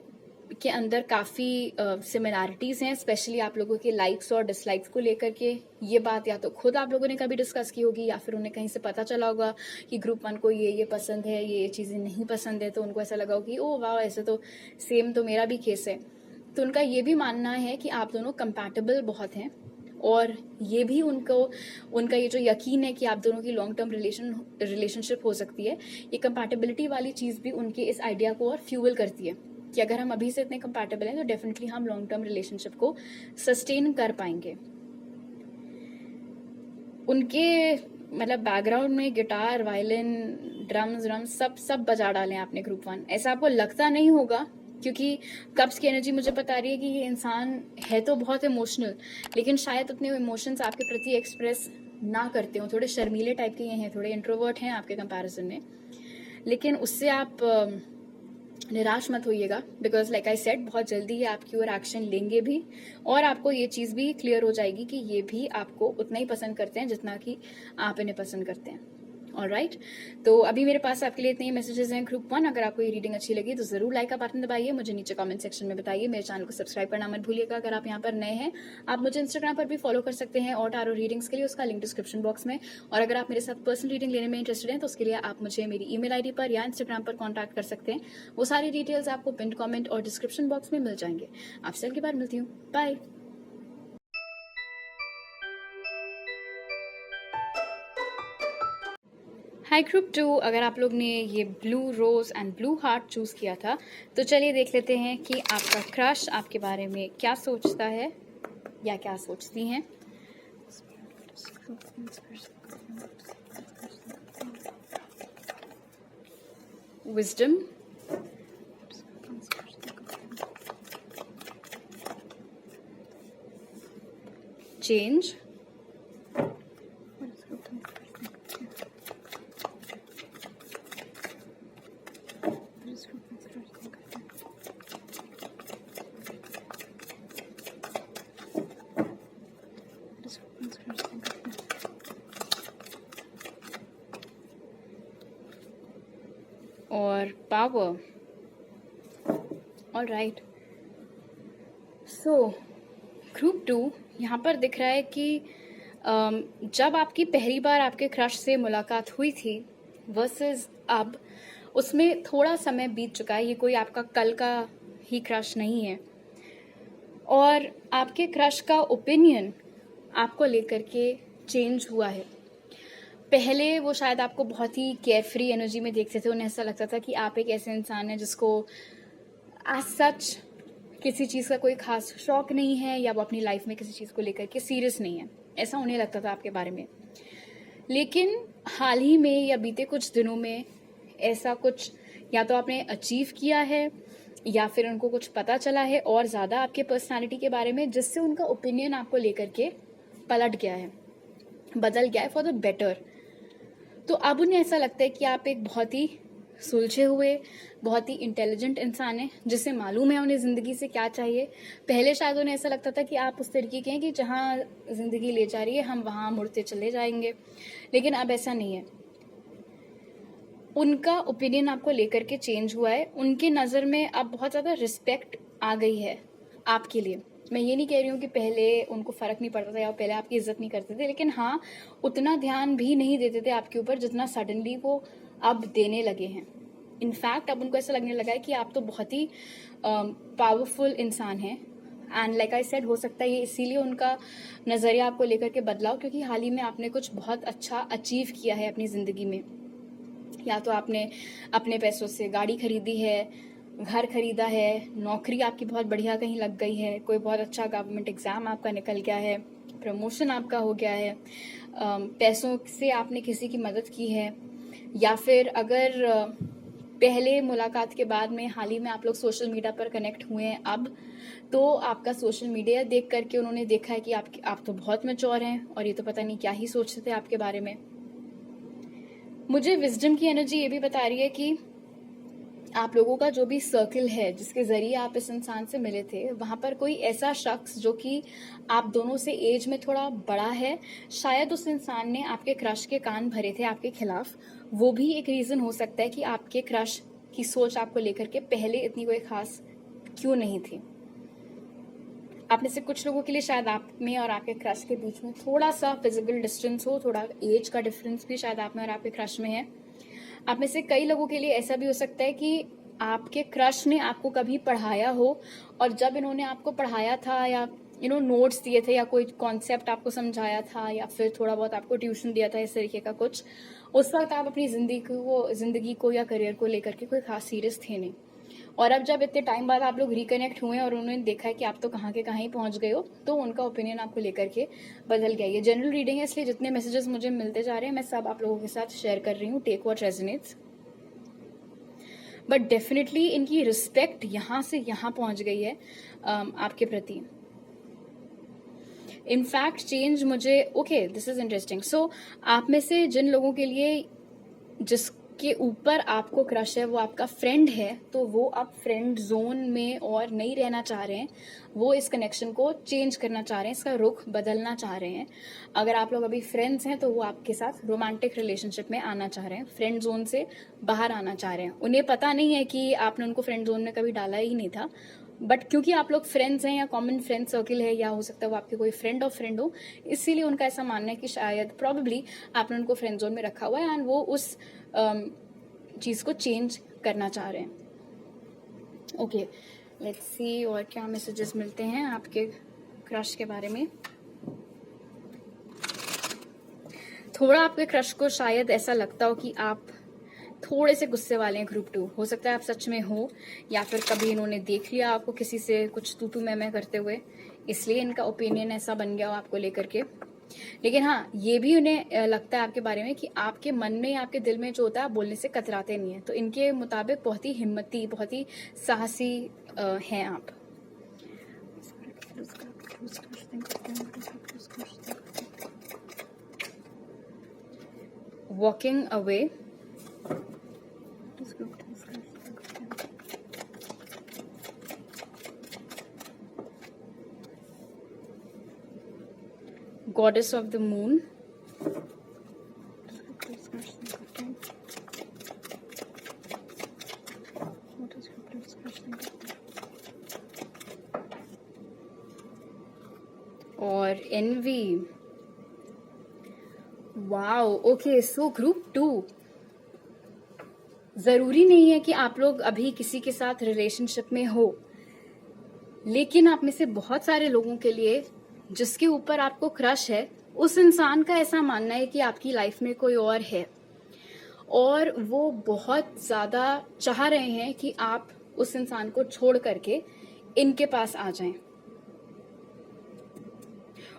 के अंदर काफ़ी सिमिलैरिटीज़ हैं, स्पेशली आप लोगों के लाइक्स और डिसलाइक्स को लेकर के। ये बात या तो खुद आप लोगों ने कभी डिस्कस की होगी या फिर उन्हें कहीं से पता चला होगा कि ग्रुप 1 को ये पसंद है, ये चीज़ें नहीं पसंद है, तो उनको ऐसा लगा होगा कि ओ वाह, ऐसे तो सेम तो मेरा भी केस है। तो उनका ये भी मानना है कि आप दोनों कंपैटिबल बहुत हैं और ये भी उनका ये जो यकीन है कि आप दोनों की लॉन्ग टर्म रिलेशनशिप हो सकती है, ये कंपैटिबिलिटी वाली चीज़ भी उनके इस आइडिया को और फ्यूल करती है कि अगर हम अभी से इतने कंपैटिबल हैं तो डेफिनेटली हम लॉन्ग टर्म रिलेशनशिप को सस्टेन कर पाएंगे। उनके मतलब बैकग्राउंड में गिटार, वायलिन, ड्रम्स सब बजा डालें आपने ग्रुप 1। ऐसा आपको लगता नहीं होगा क्योंकि कप्स की एनर्जी मुझे बता रही है कि ये इंसान है तो बहुत इमोशनल, लेकिन शायद अपने इमोशंस आपके प्रति एक्सप्रेस ना करते हो। थोड़े शर्मीले टाइप के ये हैं, थोड़े इंट्रोवर्ट हैं आपके कंपैरिजन में, लेकिन उससे आप निराश मत होइएगा, बिकॉज लाइक आई सेड बहुत जल्दी ये आपकी ओर एक्शन लेंगे भी, और आपको ये चीज़ भी क्लियर हो जाएगी कि ये भी आपको उतना ही पसंद करते हैं जितना कि आप इन्हें पसंद करते हैं। ऑलराइट, तो अभी मेरे पास आपके लिए इतने ही मैसेजेस हैं ग्रुप 1। अगर आपको ये रीडिंग अच्छी लगी तो जरूर लाइक का बटन दबाइए, मुझे नीचे कमेंट सेक्शन में बताइए, मेरे चैनल को सब्सक्राइब करना मत भूलिएगा। अगर आप यहाँ पर नए हैं, आप मुझे इंस्टाग्राम पर भी फॉलो कर सकते हैं और टारो रीडिंग्स के लिए उसका लिंक डिस्क्रिप्शन बॉक्स में। और अगर आप मेरे साथ पर्सनल रीडिंग लेने में इंटरेस्टेड हैं तो उसके लिए आप मुझे मेरी ईमेल आईडी पर या इंस्टाग्राम पर कॉन्टैक्ट कर सकते हैं। वो सारी डिटेल्स आपको पिन कॉमेंट और डिस्क्रिप्शन बॉक्स में मिल जाएंगे। आपसे अगली बार मिलती हूँ, बाय। हाई ग्रुप 2, अगर आप लोग ने ये blue rose and blue heart choose किया था तो चलिए देख लेते हैं कि आपका क्रश आपके बारे में क्या सोचता है या क्या सोचती हैं। विजडम, चेंज, और पावर। ऑलराइट, सो ग्रुप 2 यहाँ पर दिख रहा है कि जब आपकी पहली बार आपके क्रश से मुलाकात हुई थी वर्सेस अब, उसमें थोड़ा समय बीत चुका है। ये कोई आपका कल का ही क्रश नहीं है, और आपके क्रश का ओपिनियन आपको लेकर के चेंज हुआ है। पहले वो शायद आपको बहुत ही केयरफ्री एनर्जी में देखते थे, उन्हें ऐसा लगता था कि आप एक ऐसे इंसान हैं जिसको एज सच किसी चीज़ का कोई खास शौक नहीं है, या वो अपनी लाइफ में किसी चीज़ को लेकर के सीरियस नहीं है, ऐसा उन्हें लगता था आपके बारे में। लेकिन हाल ही में या बीते कुछ दिनों में ऐसा कुछ या तो आपने अचीव किया है या फिर उनको कुछ पता चला है और ज़्यादा आपके पर्सनालिटी के बारे में, जिससे उनका ओपिनियन आपको लेकर के पलट गया है, बदल गया है फॉर द बेटर। तो अब उन्हें ऐसा लगता है कि आप एक बहुत ही सुलझे हुए, बहुत ही इंटेलिजेंट इंसान है जिसे मालूम है उन्हें ज़िंदगी से क्या चाहिए। पहले शायद उन्हें ऐसा लगता था कि आप उस तरीके के हैं कि जहाँ ज़िंदगी ले जा रही है हम वहाँ मुड़ते चले जाएंगे, लेकिन अब ऐसा नहीं है। उनका ओपिनियन आपको लेकर के चेंज हुआ है। उनके नज़र में अब बहुत ज़्यादा रिस्पेक्ट आ गई है आपके लिए। मैं ये नहीं कह रही हूँ कि पहले उनको फ़र्क नहीं पड़ता था या पहले आपकी इज्जत नहीं करते थे, लेकिन हाँ, उतना ध्यान भी नहीं देते थे आपके ऊपर जितना सडनली वो अब देने लगे हैं। इनफैक्ट अब उनको ऐसा लगने लगा है कि आप तो बहुत ही पावरफुल इंसान हैं। एंड लाइक आई सेड, हो सकता है ये इसीलिए उनका नज़रिया आपको लेकर के बदलाव, क्योंकि हाल ही में आपने कुछ बहुत अच्छा अचीव किया है अपनी ज़िंदगी में। या तो आपने अपने पैसों से गाड़ी खरीदी है, घर खरीदा है, नौकरी आपकी बहुत बढ़िया कहीं लग गई है, कोई बहुत अच्छा गवर्नमेंट एग्ज़ाम आपका निकल गया है, प्रमोशन आपका हो गया है, पैसों से आपने किसी की मदद की है, या फिर अगर पहले मुलाकात के बाद में हाल ही में आप लोग सोशल मीडिया पर कनेक्ट हुए हैं अब, तो आपका सोशल मीडिया देख करके उन्होंने देखा है कि आप तो बहुत मैच्योर हैं और ये तो पता नहीं क्या ही सोचते थे आपके बारे में। मुझे विजडम की एनर्जी ये भी बता रही है कि आप लोगों का जो भी सर्कल है जिसके जरिए आप इस इंसान से मिले थे, वहाँ पर कोई ऐसा शख्स जो कि आप दोनों से एज में थोड़ा बड़ा है, शायद उस इंसान ने आपके क्रश के कान भरे थे आपके खिलाफ। वो भी एक रीज़न हो सकता है कि आपके क्रश की सोच आपको लेकर के पहले इतनी कोई खास क्यों नहीं थी। आप में से कुछ लोगों के लिए शायद आप में और आपके क्रश के बीच में थोड़ा सा फिजिकल डिस्टेंस हो, थोड़ा एज का डिफरेंस भी शायद आप में और आपके क्रश में है। आप में से कई लोगों के लिए ऐसा भी हो सकता है कि आपके क्रश ने आपको कभी पढ़ाया हो, और जब इन्होंने आपको पढ़ाया था या नोट्स दिए थे या कोई कॉन्सेप्ट आपको समझाया था या फिर थोड़ा बहुत आपको ट्यूशन दिया था इस तरीके का कुछ, उस वक्त आप अपनी जिंदगी को या करियर को लेकर के कोई खास सीरियस थे नहीं। और अब जब इतने टाइम बाद आप लोग रिकनेक्ट हुए और उन्होंने देखा है कि आप तो कहाँ के कहाँ ही पहुंच गए हो, तो उनका ओपिनियन आपको लेकर के बदल गया। ये जनरल रीडिंग है, इसलिए जितने मैसेजेस मुझे मिलते जा रहे हैं मैं सब आप लोगों के साथ शेयर कर रही हूँ। Take what resonates. But definitely इनकी रिस्पेक्ट यहाँ से यहाँ पहुंच गई है आपके प्रति। इनफैक्ट चेंज मुझे okay, this is interesting. So आप में से जिन लोगों के लिए जिसके ऊपर आपको क्रश है वो आपका फ्रेंड है, तो वो अब फ्रेंड जोन में और नहीं रहना चाह रहे हैं, वो इस कनेक्शन को चेंज करना चाह रहे हैं, इसका रुख बदलना चाह रहे हैं। अगर आप लोग अभी फ्रेंड्स हैं तो वो आपके साथ रोमांटिक रिलेशनशिप में आना चाह रहे हैं, फ्रेंड जोन से बाहर आना चाह रहे हैं। उन्हें पता नहीं है कि आपने उनको फ्रेंड जोन में कभी डाला ही नहीं था, बट क्योंकि आप लोग फ्रेंड्स हैं या कॉमन फ्रेंड सर्किल है या हो सकता है वो आपके कोई फ्रेंड ऑफ फ्रेंड हो, इसीलिए उनका ऐसा मानना है कि शायद प्रॉबेबली आपने उनको फ्रेंड जोन में रखा हुआ है एंड वो उस चीज को चेंज करना चाह रहे हैं। ओके, लेट्स सी और क्या मैसेजेस मिलते हैं आपके क्रश के बारे में। थोड़ा आपके क्रश को शायद ऐसा लगता हो कि आप थोड़े से गुस्से वाले हैं ग्रुप 2। हो सकता है आप सच में हो, या फिर कभी इन्होंने देख लिया आपको किसी से कुछ तू मैं करते हुए, इसलिए इनका ओपिनियन ऐसा बन गया हो आपको लेकर के। लेकिन हाँ, ये भी उन्हें लगता है आपके बारे में कि आपके मन में या आपके दिल में जो होता है आप बोलने से कतराते नहीं है। तो इनके मुताबिक बहुत ही हिम्मती, बहुत ही साहसी हैं आप। Walking away, goddess of the moon, और envy। Wow, okay. So group 2, जरूरी नहीं है कि आप लोग अभी किसी के साथ रिलेशनशिप में हो, लेकिन आप में से बहुत सारे लोगों के लिए जिसके ऊपर आपको क्रश है, उस इंसान का ऐसा मानना है कि आपकी लाइफ में कोई और है और वो बहुत ज्यादा चाह रहे हैं कि आप उस इंसान को छोड़ करके इनके पास आ जाएं।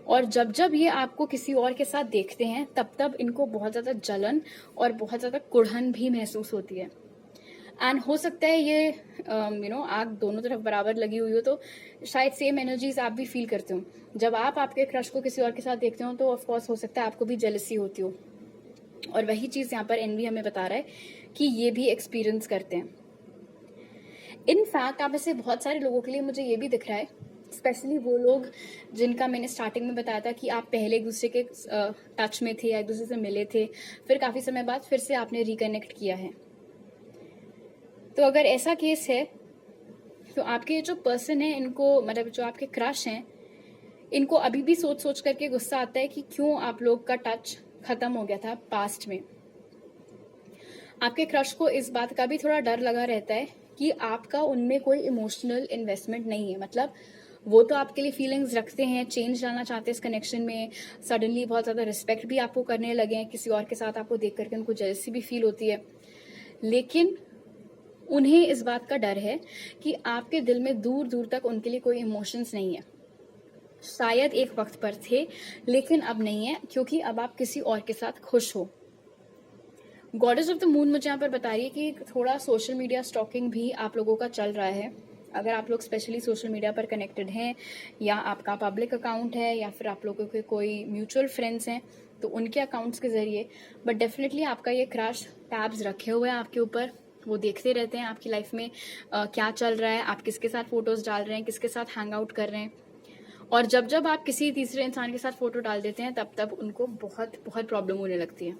और जब जब ये आपको किसी और के साथ देखते हैं तब तब इनको बहुत ज्यादा जलन और बहुत ज्यादा कुढ़न भी महसूस होती है। एंड हो सकता है ये आग दोनों तरफ बराबर लगी हुई हो, तो शायद सेम एनर्जीज आप भी फील करते हो। जब आप आपके क्रश को किसी और के साथ देखते हो तो ऑफ कोर्स हो सकता है आपको भी जेलसी होती हो, और वही चीज यहाँ पर एनवी हमें बता रहा है कि ये भी एक्सपीरियंस करते हैं। इनफैक्ट आप ऐसे बहुत सारे लोगों के लिए मुझे ये भी दिख रहा है, स्पेशली वो लोग जिनका मैंने स्टार्टिंग में बताया था कि आप पहले एक दूसरे के टच में थे या एक दूसरे से मिले थे, फिर काफी समय बाद फिर से आपने रिकनेक्ट किया है। तो अगर ऐसा केस है तो आपके जो पर्सन है, इनको मतलब जो आपके क्रश हैं, इनको अभी भी सोच सोच करके गुस्सा आता है कि क्यों आप लोग का टच खत्म हो गया था पास्ट में। आपके क्रश को इस बात का भी थोड़ा डर लगा रहता है कि आपका उनमें कोई इमोशनल इन्वेस्टमेंट नहीं है। मतलब वो तो आपके लिए फीलिंग्स रखते हैं, चेंज लाना चाहते हैं इस कनेक्शन में, सडनली बहुत ज्यादा रिस्पेक्ट भी आपको करने लगे हैं, किसी और के साथ आपको देख करके उनको जेलसी भी फील होती है, लेकिन उन्हें इस बात का डर है कि आपके दिल में दूर दूर तक उनके लिए कोई इमोशंस नहीं है। शायद एक वक्त पर थे लेकिन अब नहीं है, क्योंकि अब आप किसी और के साथ खुश हो। गॉडेस ऑफ द मून मुझे यहाँ पर बता रही है कि थोड़ा सोशल मीडिया स्टॉकिंग भी आप लोगों का चल रहा है। अगर आप लोग स्पेशली सोशल मीडिया पर कनेक्टेड हैं या आपका पब्लिक अकाउंट है या फिर आप लोगों के कोई म्यूचुअल फ्रेंड्स हैं तो उनके अकाउंट्स के जरिए, बट डेफिनेटली आपका ये क्रश टैब्स रखे हुए हैं आपके ऊपर, वो देखते रहते हैं आपकी लाइफ में क्या चल रहा है, आप किसके साथ फोटोज डाल रहे हैं, किसके साथ हैंग आउट कर रहे हैं। और जब जब आप किसी तीसरे इंसान के साथ फोटो डाल देते हैं तब तब उनको बहुत बहुत प्रॉब्लम होने लगती है,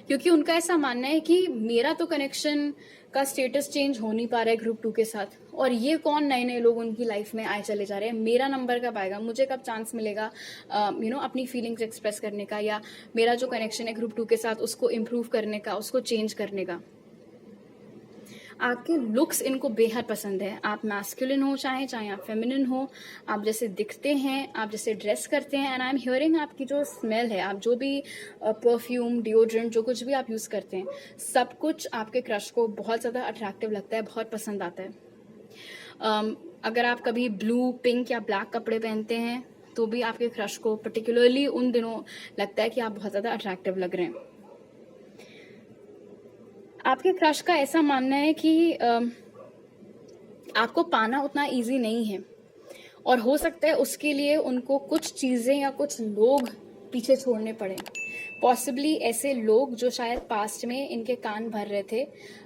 क्योंकि उनका ऐसा मानना है कि मेरा तो कनेक्शन का स्टेटस चेंज हो नहीं पा रहा है ग्रुप 2 के साथ, और ये कौन नए नए लोग उनकी लाइफ में आए चले जा रहे हैं, मेरा नंबर कब आएगा, मुझे कब चांस मिलेगा अपनी फीलिंग्स एक्सप्रेस करने का, या मेरा जो कनेक्शन है ग्रुप 2 के साथ उसको इम्प्रूव करने का, उसको चेंज करने का। आपके लुक्स इनको बेहद पसंद है। आप मैस्कुलिन हो चाहे आप फेमिनिन हो, आप जैसे दिखते हैं, आप जैसे ड्रेस करते हैं, एंड आई एम हियरिंग आपकी जो स्मेल है, आप जो भी परफ्यूम, डिओड्रेंट, जो कुछ भी आप यूज़ करते हैं, सब कुछ आपके क्रश को बहुत ज़्यादा अट्रैक्टिव लगता है, बहुत पसंद आता है। अगर आप कभी ब्लू, पिंक या ब्लैक कपड़े पहनते हैं तो भी आपके क्रश को पर्टिकुलरली उन दिनों लगता है कि आप बहुत ज़्यादा अट्रैक्टिव लग रहे हैं। आपके क्रश का ऐसा मानना है कि आपको पाना उतना इजी नहीं है, और हो सकता है उसके लिए उनको कुछ चीज़ें या कुछ लोग पीछे छोड़ने पड़े। पॉसिबली ऐसे लोग जो शायद पास्ट में इनके कान भर रहे थे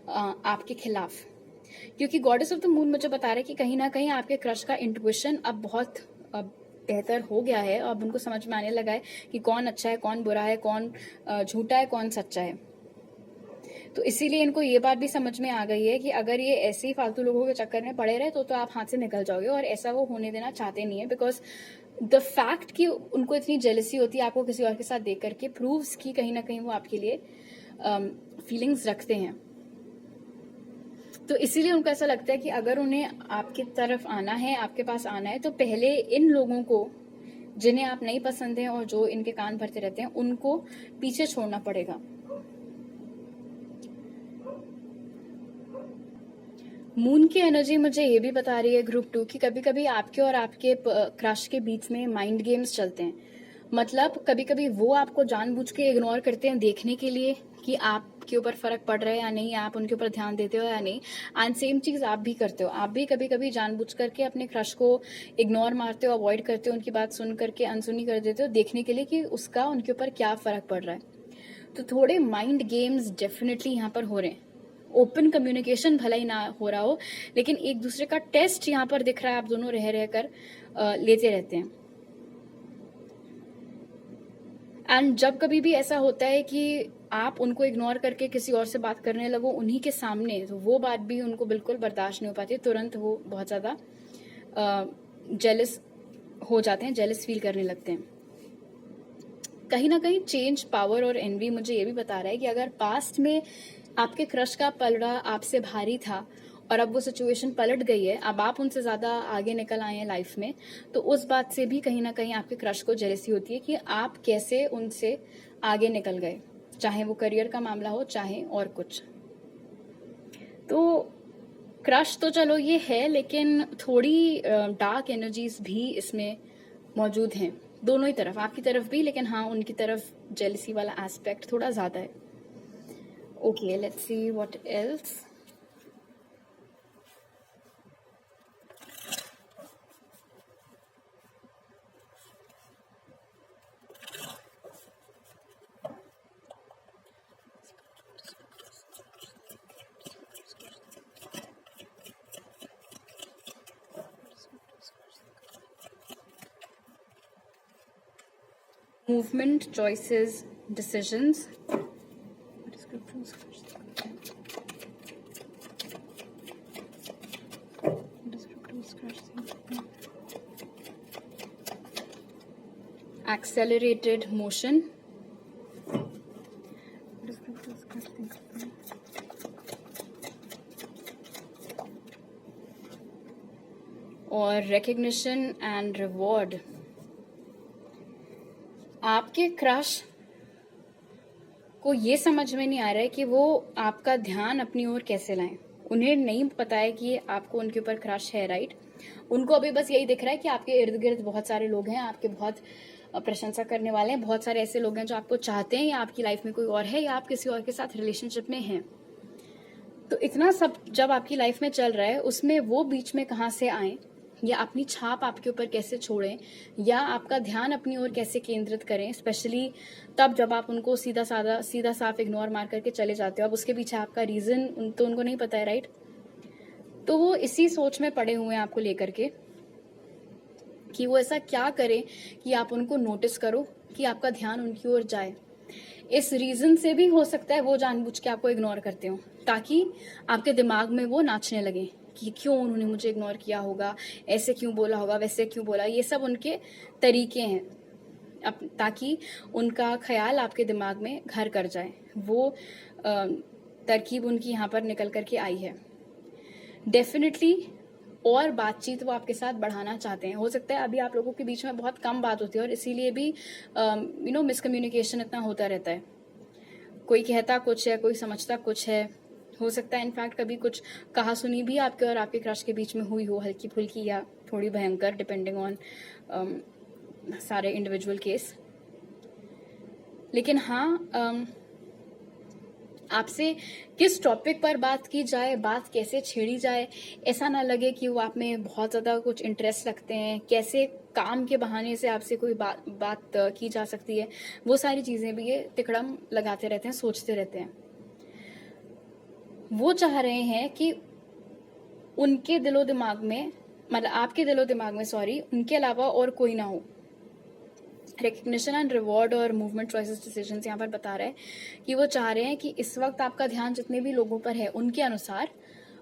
आपके खिलाफ, क्योंकि गॉडेस ऑफ द मून मुझे बता रहे कि कहीं ना कहीं आपके क्रश का इंट्यूशन अब बहुत बेहतर हो गया है। अब उनको समझ में आने लगा है कि कौन अच्छा है, कौन बुरा है, कौन झूठा है, कौन सच्चा है। तो इसीलिए इनको ये बात भी समझ में आ गई है कि अगर ये ऐसे ही फालतू लोगों के चक्कर में पड़े रहे तो आप हाथ से निकल जाओगे, और ऐसा वो होने देना चाहते नहीं है। बिकॉज द फैक्ट कि उनको इतनी जेलसी होती है आपको किसी और के साथ देख करके प्रूव्स कि कहीं ना कहीं वो आपके लिए फीलिंग्स रखते हैं। तो इसीलिए उनको ऐसा लगता है कि अगर उन्हें आपकी तरफ आना है, आपके पास आना है, तो पहले इन लोगों को जिन्हें आप नहीं पसंद हैं और जो इनके कान भरते रहते हैं उनको पीछे छोड़ना पड़ेगा। मून की एनर्जी मुझे ये भी बता रही है ग्रुप 2 कि कभी कभी आपके और आपके क्रश के बीच में माइंड गेम्स चलते हैं। मतलब कभी कभी वो आपको जानबूझ के इग्नोर करते हैं देखने के लिए कि आपके ऊपर फर्क पड़ रहा है या नहीं, आप उनके ऊपर ध्यान देते हो या नहीं। एंड सेम चीज आप भी करते हो, आप भी कभी कभी जानबूझ करके अपने क्रश को इग्नोर मारते हो, अवॉइड करते हो, उनकी बात सुन करके अनसुनी कर देते हो देखने के लिए कि उसका उनके ऊपर क्या फर्क पड़ रहा है। तो थोड़े माइंड गेम्स डेफिनेटली यहाँ पर हो रहे हैं। ओपन कम्युनिकेशन भला ही ना हो रहा हो, लेकिन एक दूसरे का टेस्ट यहाँ पर दिख रहा है, आप दोनों रह कर लेते रहते हैं। एंड जब कभी भी ऐसा होता है कि आप उनको इग्नोर करके किसी और से बात करने लगो उन्हीं के सामने, तो वो बात भी उनको बिल्कुल बर्दाश्त नहीं हो पाती, तुरंत वो बहुत ज़्यादा जेलस हो जाते हैं, जेलस फील करने लगते हैं। कहीं ना कहीं चेंज, पावर और एनवी मुझे ये भी बता रहा है कि अगर पास्ट में आपके क्रश का पलड़ा आपसे भारी था और अब वो सिचुएशन पलट गई है, अब आप उनसे ज़्यादा आगे निकल आए हैं लाइफ में, तो उस बात से भी कहीं ना कहीं आपके क्रश को जेलसी होती है कि आप कैसे उनसे आगे निकल गए, चाहे वो करियर का मामला हो चाहे और कुछ। तो क्रश तो चलो ये है, लेकिन थोड़ी डार्क एनर्जीज भी इसमें मौजूद हैं, दोनों ही तरफ, आपकी तरफ भी, लेकिन हाँ उनकी तरफ जेलसी वाला एस्पेक्ट थोड़ा ज़्यादा है। Okay, let's see what else. Movement, choices, decisions. Accelerated motion. और recognition and reward. आपके क्रश को ये समझ में नहीं आ रहा है कि वो आपका ध्यान अपनी ओर कैसे लाएं। उन्हें नहीं पता है कि आपको उनके ऊपर क्रश है, राइट। उनको अभी बस यही दिख रहा है कि आपके इर्द गिर्द बहुत सारे लोग हैं, आपके बहुत प्रशंसा करने वाले हैं, बहुत सारे ऐसे लोग हैं जो आपको चाहते हैं, या आपकी लाइफ में कोई और है, या आप किसी और के साथ रिलेशनशिप में हैं। तो इतना सब जब आपकी लाइफ में चल रहा है, उसमें वो बीच में कहाँ से आए, या अपनी छाप आपके ऊपर कैसे छोड़ें, या आपका ध्यान अपनी ओर कैसे केंद्रित करें, स्पेशली तब जब आप उनको सीधा साफ इग्नोर मार करके चले जाते हो। अब उसके पीछे आपका रीजन तो उनको नहीं पता है, राइट। तो वो इसी सोच में पड़े हुए हैं आपको लेकर के कि वो ऐसा क्या करें कि आप उनको नोटिस करो, कि आपका ध्यान उनकी ओर जाए। इस रीजन से भी हो सकता है वो जानबूझ के आपको इग्नोर करते हो, ताकि आपके दिमाग में वो नाचने लगे कि क्यों उन्होंने मुझे इग्नोर किया होगा, ऐसे क्यों बोला होगा, वैसे क्यों बोला। ये सब उनके तरीके हैं ताकि उनका ख्याल आपके दिमाग में घर कर जाए। वो तरकीब उनकी यहाँ पर निकल करके आई है। डेफिनेटली और बातचीत वो आपके साथ बढ़ाना चाहते हैं। हो सकता है अभी आप लोगों के बीच में बहुत कम बात होती है और इसीलिए भी मिसकम्युनिकेशन इतना होता रहता है। कोई कहता कुछ है, कोई समझता कुछ है। हो सकता है इनफैक्ट कभी कुछ कहा सुनी भी आपके और आपके क्रश के बीच में हुई हो, हल्की फुल्की या थोड़ी भयंकर, डिपेंडिंग ऑन सारे इंडिविजुअल केस। लेकिन हाँ, आपसे किस टॉपिक पर बात की जाए, बात कैसे छेड़ी जाए, ऐसा ना लगे कि वो आप में बहुत ज़्यादा कुछ इंटरेस्ट रखते हैं, कैसे काम के बहाने से आपसे कोई बात की जा सकती है, वो सारी चीज़ें भी ये तिकड़म लगाते रहते हैं, सोचते रहते हैं। वो चाह रहे हैं कि उनके दिलो दिमाग में, मतलब आपके दिलो दिमाग में सॉरी, उनके अलावा और कोई ना हो। रिकग्निशन एंड रिवॉर्ड और मूवमेंट चॉइसेस डिसीजंस यहाँ पर बता रहा है कि वो चाह रहे हैं कि इस वक्त आपका ध्यान जितने भी लोगों पर है उनके अनुसार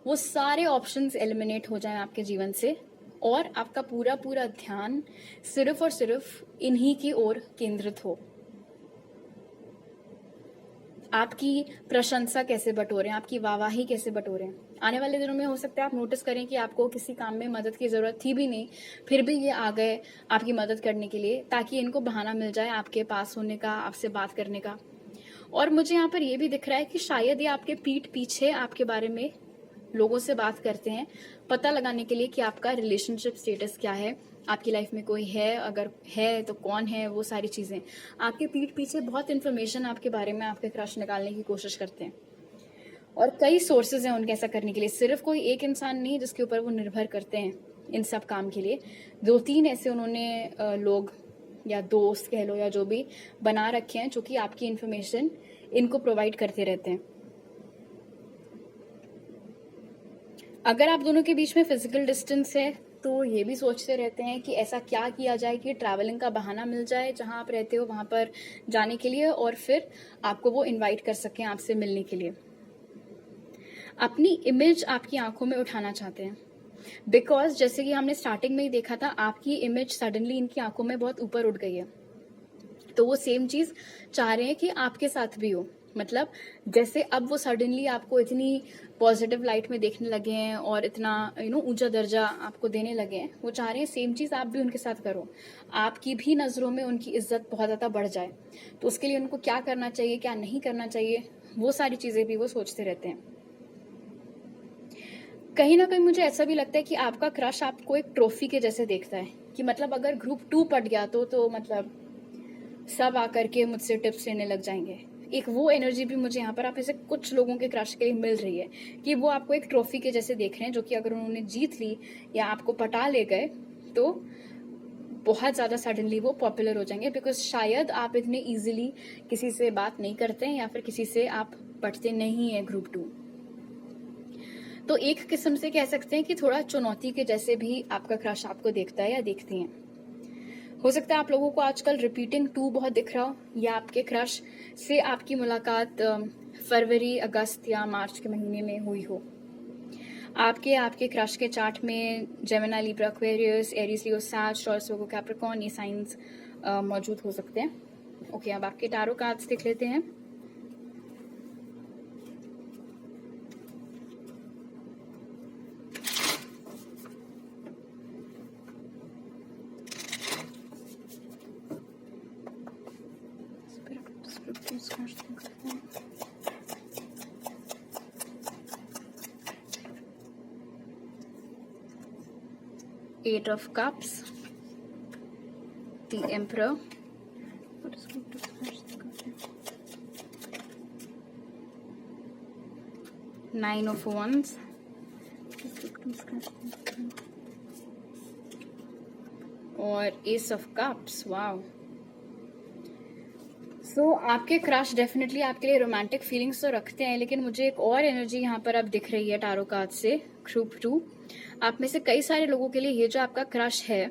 वो सारे ऑप्शंस एलिमिनेट हो जाएं आपके जीवन से और आपका पूरा पूरा ध्यान सिर्फ और सिर्फ इन्हीं की ओर केंद्रित हो। आपकी प्रशंसा कैसे बटोरें, आपकी वाहवाही कैसे बटोरें। आने वाले दिनों में हो सकता है आप नोटिस करें कि आपको किसी काम में मदद की जरूरत थी भी नहीं, फिर भी ये आ गए आपकी मदद करने के लिए, ताकि इनको बहाना मिल जाए आपके पास होने का, आपसे बात करने का। और मुझे यहाँ पर ये भी दिख रहा है कि शायद ये आपके पीठ पीछे आपके बारे में लोगों से बात करते हैं, पता लगाने के लिए कि आपका रिलेशनशिप स्टेटस क्या है, आपकी लाइफ में कोई है, अगर है तो कौन है, वो सारी चीजें। आपके पीठ पीछे बहुत इन्फॉर्मेशन आपके बारे में आपके क्रश निकालने की कोशिश करते हैं और कई सोर्सेज हैं उनके ऐसा करने के लिए। सिर्फ कोई एक इंसान नहीं जिसके ऊपर वो निर्भर करते हैं इन सब काम के लिए, 2-3 ऐसे उन्होंने लोग या दोस्त कह लो या जो भी बना रखे हैं जो कि आपकी इन्फॉर्मेशन इनको प्रोवाइड करते रहते हैं। अगर आप दोनों के बीच में फिजिकल डिस्टेंस है तो ये भी सोचते रहते हैं कि ऐसा क्या किया जाए कि ट्रैवलिंग का बहाना मिल जाए जहां आप रहते हो वहां पर जाने के लिए और फिर आपको वो इनवाइट कर सकें आपसे मिलने के लिए। अपनी इमेज आपकी आंखों में उठाना चाहते हैं बिकॉज जैसे कि हमने स्टार्टिंग में ही देखा था, आपकी इमेज सडनली इनकी आंखों में बहुत ऊपर उठ गई है। तो वो सेम चीज चाह रहे हैं कि आपके साथ भी हो। मतलब जैसे अब वो सडनली आपको इतनी पॉजिटिव लाइट में देखने लगे हैं और इतना ऊंचा दर्जा आपको देने लगे हैं, वो चाह रहे हैं सेम चीज आप भी उनके साथ करो, आपकी भी नजरों में उनकी इज्जत बहुत ज्यादा बढ़ जाए। तो उसके लिए उनको क्या करना चाहिए, क्या नहीं करना चाहिए, वो सारी चीजें भी वो सोचते रहते हैं। कहीं ना कहीं मुझे ऐसा भी लगता है कि आपका क्रश आपको एक ट्रॉफी के जैसे देखता है कि मतलब अगर ग्रुप 2 पट गया तो मतलब सब आकर के मुझसे टिप्स लेने लग जाएंगे। एक वो एनर्जी भी मुझे यहाँ पर आप ऐसे कुछ लोगों के क्रश के लिए मिल रही है कि वो आपको एक ट्रॉफी के जैसे देख रहे हैं, जो कि अगर उन्होंने जीत ली या आपको पटा ले गए तो बहुत ज्यादा सडनली वो पॉपुलर हो जाएंगे, बिकॉज शायद आप इतने इजीली किसी से बात नहीं करते हैं या फिर किसी से आप पटते नहीं है ग्रुप 2। तो एक किस्म से कह सकते हैं कि थोड़ा चुनौती के जैसे भी आपका क्रश आपको देखता है या देखती हैं। हो सकता है आप लोगों को आजकल रिपीटिंग 2 बहुत दिख रहा हो या आपके क्रश से आपकी मुलाकात फरवरी, अगस्त या मार्च के महीने में हुई हो। आपके क्रश के चार्ट में जेमिनी, लिब्रा, एक्वेरियस, एरीज, लियो, सैज, टॉरस, वर्गो, कैप्रिकॉर्न ये साइंस मौजूद हो सकते हैं। ओके, अब आपके टारो कार्ड्स देख लेते हैं। Eight of Cups, the Emperor, Nine of Wands, और Ace of Cups। वाओ। सो आपके क्रश डेफिनेटली आपके लिए रोमांटिक फीलिंग्स तो रखते हैं, लेकिन मुझे एक और एनर्जी यहाँ पर अब दिख रही है टारो कार्ड से, ग्रुप 2। आप में से कई सारे लोगों के लिए ये जो आपका क्रश है,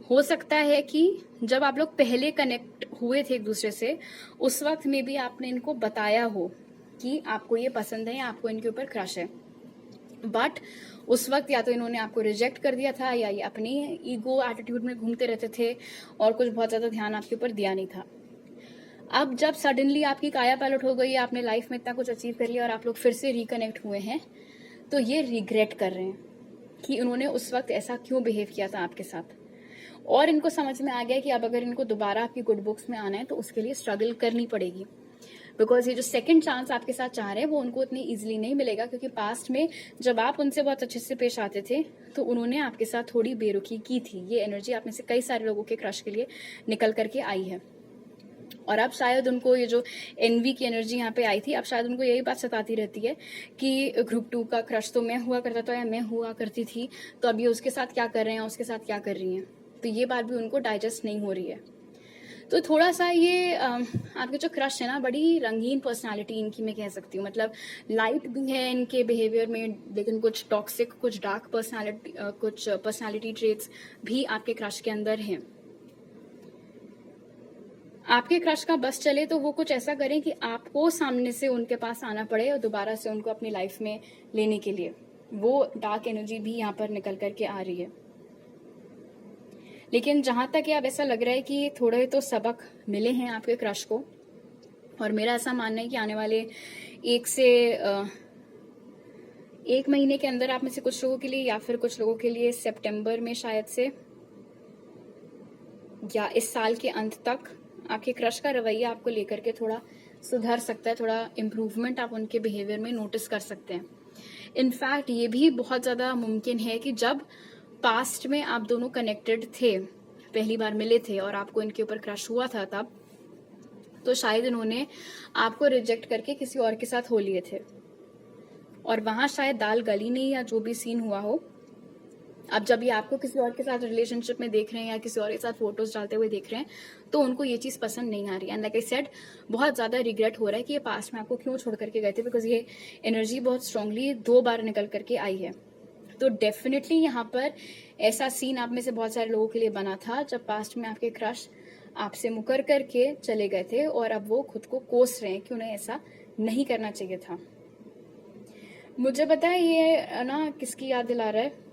हो सकता है कि जब आप लोग पहले कनेक्ट हुए थे एक दूसरे से, उस वक्त में भी आपने इनको बताया हो कि आपको ये पसंद है या आपको इनके ऊपर क्रश है, बट उस वक्त या तो इन्होंने आपको रिजेक्ट कर दिया था या ये अपनी ईगो एटीट्यूड में घूमते रहते थे और कुछ बहुत ज्यादा ध्यान आपके ऊपर दिया नहीं था। अब जब सडनली आपकी काया पलट हो गई, आपने लाइफ में इतना कुछ अचीव कर लिया और आप लोग फिर से रिकनेक्ट हुए हैं, तो ये रिग्रेट कर रहे हैं कि उन्होंने उस वक्त ऐसा क्यों बिहेव किया था आपके साथ। और इनको समझ में आ गया कि अब अगर इनको दोबारा आपकी गुड बुक्स में आना है तो उसके लिए स्ट्रगल करनी पड़ेगी, बिकॉज ये जो सेकंड चांस आपके साथ चाह रहे हैं वो उनको इतनी इजीली नहीं मिलेगा, क्योंकि पास्ट में जब आप उनसे बहुत अच्छे से पेश आते थे तो उन्होंने आपके साथ थोड़ी बेरुखी की थी। ये एनर्जी आप में से कई सारे लोगों के क्रश के लिए निकल करके आई है। और अब शायद उनको ये जो एनवी की एनर्जी यहाँ पे आई थी, अब शायद उनको यही बात सताती रहती है कि ग्रुप 2 का क्रश तो मैं हुआ करता था या मैं हुआ करती थी, तो अभी उसके साथ क्या कर रहे हैं, उसके साथ क्या कर रही हैं। तो ये बात भी उनको डाइजेस्ट नहीं हो रही है। तो थोड़ा सा ये आपके जो क्रश है ना, बड़ी रंगीन पर्सनालिटी इनकी मैं कह सकती हूँ। मतलब लाइट भी है इनके बिहेवियर में, लेकिन कुछ टॉक्सिक, कुछ डार्क पर्सनालिटी, कुछ पर्सनालिटी ट्रेट्स भी आपके क्रश के अंदर हैं। आपके क्रश का बस चले तो वो कुछ ऐसा करें कि आपको सामने से उनके पास आना पड़े और दोबारा से उनको अपनी लाइफ में लेने के लिए। वो डार्क एनर्जी भी यहाँ पर निकल करके आ रही है। लेकिन जहां तक ये अब ऐसा लग रहा है कि थोड़े तो सबक मिले हैं आपके क्रश को, और मेरा ऐसा मानना है कि आने वाले 1 महीने के अंदर आप में से कुछ लोगों के लिए, या फिर कुछ लोगों के लिए सितंबर में शायद से, या इस साल के अंत तक आपके क्रश का रवैया आपको लेकर के थोड़ा सुधर सकता है। थोड़ा इम्प्रूवमेंट आप उनके बिहेवियर में नोटिस कर सकते हैं। इनफैक्ट ये भी बहुत ज़्यादा मुमकिन है कि जब पास्ट में आप दोनों कनेक्टेड थे, पहली बार मिले थे और आपको इनके ऊपर क्रश हुआ था, तब तो शायद इन्होंने आपको रिजेक्ट करके किसी और के साथ हो लिए थे, और वहां शायद दाल गली नहीं, या जो भी सीन हुआ हो। अब जब ये आपको किसी और के साथ रिलेशनशिप में देख रहे हैं या किसी और के साथ फोटोज डालते हुए देख रहे हैं, तो उनको ये चीज़ पसंद नहीं आ रही है। एंड लाइक आई सेड, बहुत ज़्यादा रिग्रेट हो रहा है कि ये पास्ट में आपको क्यों छोड़ करके गए थे, बिकॉज ये एनर्जी बहुत स्ट्रांगली 2 बार निकल करके आई है। तो डेफिनेटली यहाँ पर ऐसा सीन आप में से बहुत सारे लोगों के लिए बना था, जब पास्ट में आपके क्रश आपसे मुकर करके चले गए थे, और अब वो खुद को कोस रहे हैं कि उन्हें ऐसा नहीं करना चाहिए था। मुझे पता है ये ना किसकी याद दिला रहा है,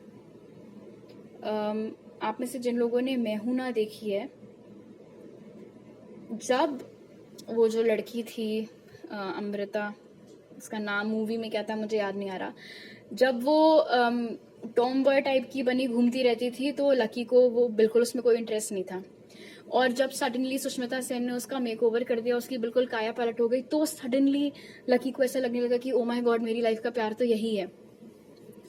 आप में से जिन लोगों ने मैं हूं ना देखी है, जब वो जो लड़की थी अमृता, उसका नाम मूवी में क्या था मुझे याद नहीं आ रहा, जब वो टॉम बॉय टाइप की बनी घूमती रहती थी, तो लकी को वो बिल्कुल उसमें कोई इंटरेस्ट नहीं था। और जब सडनली सुष्मिता सेन ने उसका मेकओवर कर दिया, उसकी बिल्कुल काया पलट हो गई, तो सडनली लकी को ऐसा लगने लगा कि ओ माय गॉड, मेरी लाइफ का प्यार तो यही है,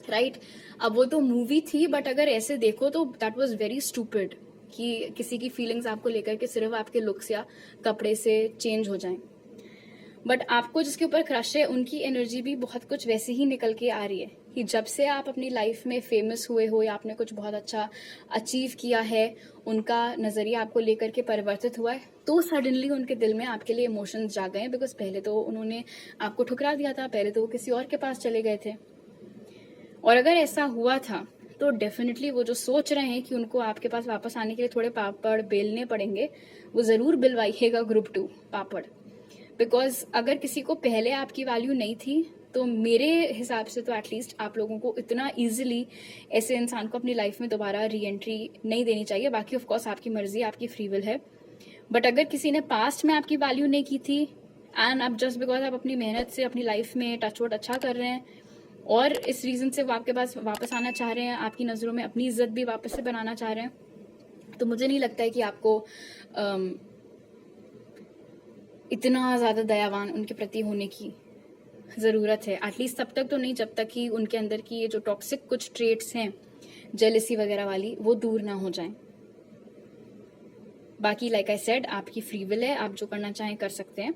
राइट। अब वो तो मूवी थी, बट अगर ऐसे देखो तो दैट वाज वेरी स्टूपिड कि किसी की फीलिंग्स आपको लेकर के सिर्फ आपके लुक्स या कपड़े से चेंज हो जाएं। बट आपको जिसके ऊपर क्रश है, उनकी एनर्जी भी बहुत कुछ वैसी ही निकल के आ रही है कि जब से आप अपनी लाइफ में फेमस हुए हो या आपने कुछ बहुत अच्छा अचीव किया है, उनका नजरिया आपको लेकर के परिवर्तित हुआ है, तो सडनली उनके दिल में आपके लिए इमोशंस जाग गए हैं। बिकॉज पहले तो उन्होंने आपको ठुकरा दिया था, पहले तो वो किसी और के पास चले गए थे। और अगर ऐसा हुआ था तो डेफिनेटली वो जो सोच रहे हैं कि उनको आपके पास वापस आने के लिए थोड़े पापड़ बेलने पड़ेंगे, वो जरूर बिलवाइएगा ग्रुप 2 पापड़। बिकॉज अगर किसी को पहले आपकी वैल्यू नहीं थी, तो मेरे हिसाब से तो एटलीस्ट आप लोगों को इतना इजीली ऐसे इंसान को अपनी लाइफ में दोबारा री एंट्री नहीं देनी चाहिए। बाकी ऑफ कोर्स आपकी मर्जी, आपकी फ्री विल है। बट अगर किसी ने पास्ट में आपकी वैल्यू नहीं की थी, एंड अब जस्ट बिकॉज आप अपनी मेहनत से अपनी लाइफ में टचवुड अच्छा कर रहे हैं, और इस रीजन से वो आपके पास वापस आना चाह रहे हैं, आपकी नज़रों में अपनी इज्जत भी वापस से बनाना चाह रहे हैं, तो मुझे नहीं लगता है कि आपको इतना ज़्यादा दयावान उनके प्रति होने की ज़रूरत है। एटलीस्ट तब तक तो नहीं, जब तक कि उनके अंदर की ये जो टॉक्सिक कुछ ट्रेट्स हैं, जेलसी वगैरह वाली, वो दूर ना हो जाएं। बाकी लाइक आई सेड, आपकी फ्री विल है, आप जो करना चाहें कर सकते हैं,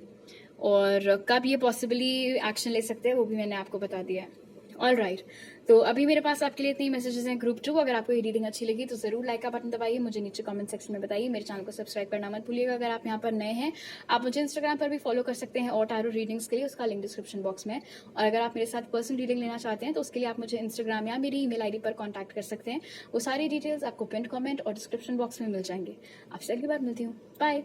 और कब ये पॉसिबली एक्शन ले सकते हैं वो भी मैंने आपको बता दिया है। ऑल राइट, तो अभी मेरे पास आपके लिए इतनी मैसेजेस हैं ग्रुप 2। अगर आपको ये रीडिंग अच्छी लगी तो जरूर लाइक का बटन दबाइए, मुझे नीचे कमेंट सेक्शन में बताइए। मेरे चैनल को सब्सक्राइब करना मत भूलिएगा। अगर आप यहाँ पर नए हैं, आप मुझे इंस्टाग्राम पर भी फॉलो कर सकते हैं और टैरो रीडिंग्स के लिए, उसका लिंक डिस्क्रिप्शन बॉक्स में है। और अगर आप मेरे साथ पर्सनल रीडिंग लेना चाहते हैं तो उसके लिए आप मुझे इंस्टाग्राम या मेरी ईमेल आईडी पर कॉन्टैक्ट कर सकते हैं। वो सारी डिटेल्स आपको पिन कमेंट और डिस्क्रिप्शन बॉक्स में मिल जाएंगे। आपसे अगली बार मिलती हूँ, बाय।